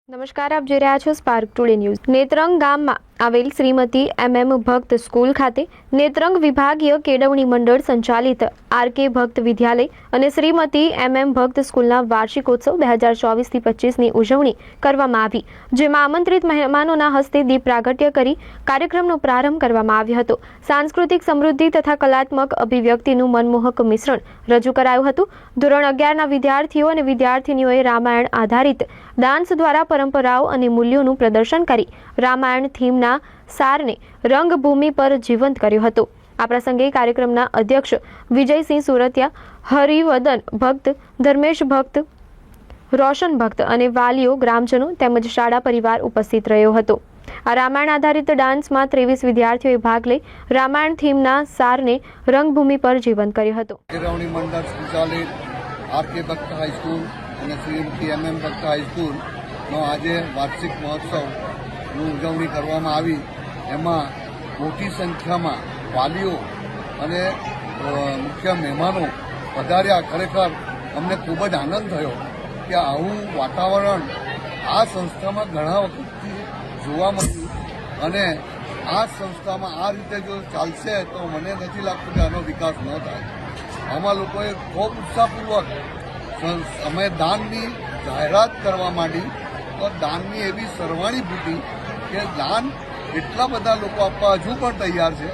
નમસ્કાર, આપ જોઈ રહ્યા છો સ્પાર્ક ટુડે ન્યૂઝ। નેત્રંગ ગામમાં આવેલ શ્રીમતી MM ભક્ત સ્કૂલ ખાતે નેત્રંગ વિભાગીય કેળવણી મંડળ સંચાલિત RK ભક્ત વિદ્યાલય અને શ્રીમતી MM ભક્ત સ્કૂલના વાર્ષિકોત્સવ 2024થી 25ની ઉજવણી કરવામાં આવી, જેમાં આમંત્રિત મહેમાનોના હસ્તે દીપ પ્રાગટ્ય કરી કાર્યક્રમનો પ્રારંભ કરવામાં આવ્યો હતો। સાંસ્કૃતિક સમૃદ્ધિ તથા કલાત્મક અભિવ્યક્તિનું મનમોહક મિશ્રણ રજૂ કરાયું હતું। ધોરણ 11ના વિદ્યાર્થીઓ અને વિદ્યાર્થિનીઓએ રામાયણ આધારિત ડાન્સ દ્વારા પરંપરાઓ અને મૂલ્યોનું પ્રદર્શન કરી રામાયણ થીમના સારને રંગભૂમિ પર જીવંત કર્યો હતો। આ પ્રસંગે કાર્યક્રમના અધ્યક્ષ વિજયસિંહ સુરતિયા, હરિવદન ભક્ત, ધર્મેશ ભક્ત, રોશન ભક્ત અને વાલીઓ, ગ્રામજનો તેમજ શાળા પરિવાર ઉપસ્થિત રહ્યો હતો। આ રામાયણ આધારિત ડાન્સમાં 23 વિદ્યાર્થીઓએ ભાગ લઈ રામાયણ થીમના સારને રંગભૂમિ પર જીવંત કર્યો હતો। કેળવણી મંડળ સંચાલિત RK ભક્ત હાઈસ્કૂલ અને શ્રીમતી MM ભક્ત હાઈસ્કૂલનો આજે વાર્ષિક મહોત્સવની ઉજવણી કરવામાં આવી। એમાં મોટી સંખ્યામાં વાલીઓ અને મુખ્ય મહેમાનો પધાર્યા। ખરેખર અમને ખૂબ જ આનંદ થયો કે આવું વાતાવરણ આ સંસ્થામાં ઘણા વખતથી જોવા મળ્યું અને આ સંસ્થામાં આ રીતે જો ચાલશે તો મને નથી લાગતું કે આનો વિકાસ ન થાય। આમાં લોકોએ ખૂબ ઉત્સાહપૂર્વક અમે દાનની જાહેરાત કરવા માંડી તો દાનની એવી સરવાણીભૂતિ કે દાન એટલા બધા લોકો આપવા હજુ પણ તૈયાર છે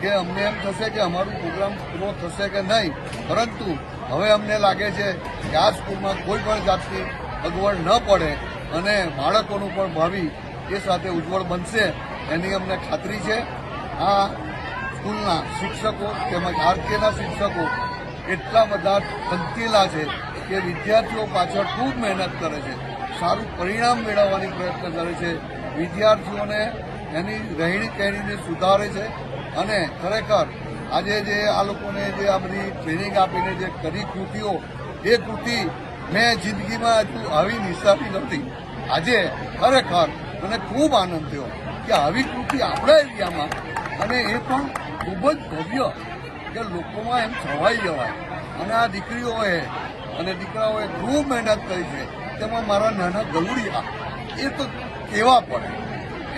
કે અમને એમ થશે કે અમારું પ્રોગ્રામ પૂરો થશે કે નહીં, પરંતુ હવે અમને લાગે છે કે આ સ્કૂલમાં કોઈ પણ જાતની અગવડ ન પડે અને બાળકોનું પણ ભાવિ એ સાથે ઉજ્જવળ બનશે એની અમને ખાતરી છે। આ સ્કૂલના શિક્ષકો તેમજ RKના શિક્ષકો એટલા બધા કંતીલા છે કે વિદ્યાર્થીઓ પાછળ ખૂબ મહેનત કરે છે, સારું પરિણામ મેળવવાની પ્રયત્ન કરે છે, વિદ્યાર્થીઓને એની રહેણી કહેણીને સુધારે છે અને ખરેખર આજે જે આ લોકોને જે આ બધી ટ્રેનિંગ આપીને જે કરી કૃતિઓ, એ કૃતિ મેં જિંદગીમાં હજુ આવી નિશાની નહોતી। આજે ખરેખર મને ખૂબ આનંદ થયો કે આવી કૃતિ આપણા એરિયામાં અને એ પણ ખૂબ જ ભવ્ય કે લોકોમાં એમ છવાઈ જવાય। અને આ દીકરીઓએ અને દીકરાઓએ ખૂબ મહેનત કરી છે, તેમાં મારા નાના ગલુડિયા એ તો કહેવા પડે,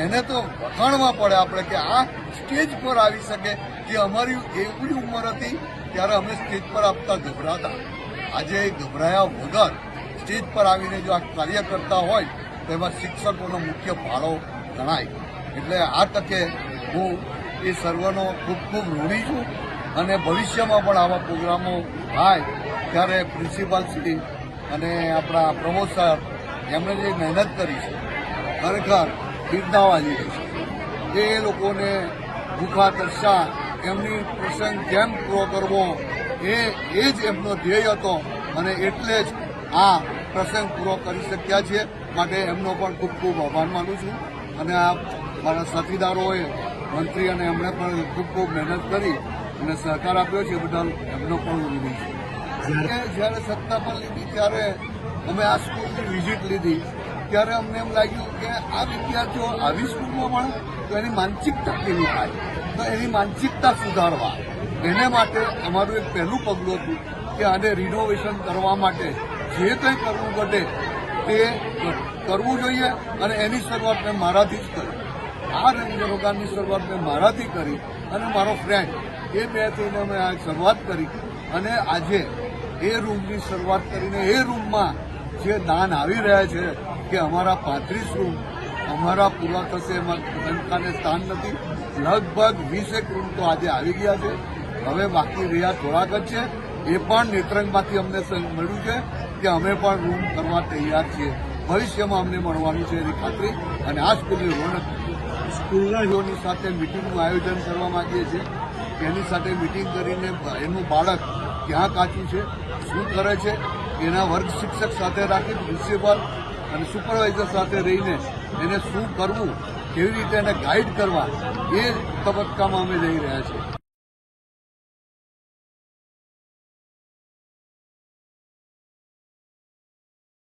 એને તો વખાણવા પડે આપણે કે આ સ્ટેજ પર આવી શકે। જે અમારી એવડી ઉંમર હતી ત્યારે અમે સ્ટેજ પર આપતા ગભરાતા, આજે ગભરાયા વગર સ્ટેજ પર આવીને જો આ કાર્ય કરતા હોય તો એમાં શિક્ષકોનો મુખ્ય ફાળો ગણાય। એટલે આ તકે હું એ સર્વનો ખૂબ ખૂબ ઋણી છું અને ભવિષ્યમાં પણ આવા પ્રોગ્રામો થાય ત્યારે પ્રિન્સિપાલ શ્રી અને આપણા પ્રમોદ સાહેબ એમણે જે મહેનત કરી છે ખરેખર બિરદાવવા જેવી છે। એ લોકોને ભૂખા તરસા એમની પ્રસંગ કેમ પૂરો કરવો એ જ એમનો ધ્યેય હતો અને એટલે જ આ પ્રસંગ પૂરો કરી શક્યા છે, માટે એમનો પણ ખૂબ ખૂબ આભાર માનું છું। અને આ મારા સાથીદારોએ, મંત્રી અને એમણે પણ ખૂબ ખૂબ મહેનત કરી અને સહકાર આપ્યો છે, બદલ એમનો પણ ઋણી છે। જ્યારે સત્તા પર લીધી ત્યારે અમે આ સ્કૂલની વિઝિટ લીધી ત્યારે અમને એમ લાગ્યું કે આ વિદ્યાર્થીઓ આવી સ્કૂલમાં પણ તો એની માનસિકતા કેવી થાય, તો એની માનસિકતા સુધારવા એને માટે અમારું એક પહેલું પગલું હતું કે આને રિનોવેશન કરવા માટે જે કંઈ કરવું ઘટે તે કરવું જોઈએ અને એની શરૂઆત મેં મારાથી જ કરી। આ રંગરોગાનની શરૂઆત મેં મારાથી કરી અને મારો ફ્રેન્ડ એ બે થઈને અમે આ શરૂઆત કરી અને આજે એ રૂમની શરૂઆત કરીને એ રૂમમાં જે દાન આવી રહ્યા છે કે અમારા 35 રૂમ અમારા પૂરા થશે એમાં શંકાને સ્થાન નથી, લગભગ 20 રૂમ તો આજે આવી ગયા છે। હવે બાકી રહ્યા થોડાક જ છે, એ પણ નેત્રંગમાંથી અમને મળ્યું છે કે અમે પણ રૂમ કરવા તૈયાર છીએ। ભવિષ્યમાં અમને મળવાનું છે એની ખાતરી અને આ સ્કૂલની રોનક સ્કૂલની સાથે મિટિંગનું આયોજન કરવા માંગીએ છીએ, એની સાથે મિટિંગ કરીને એનું બાળક ક્યાં કાચું છે, શું કરે છે, એના વર્ગ શિક્ષક સાથે રાખી પ્રિન્સિપાલ અને સુપરવાઇઝર સાથે રહીને એને શું કરવું, કેવી રીતે એને ગાઈડ કરવા, એ તબક્કામાં અમે જઈ રહ્યા છીએ।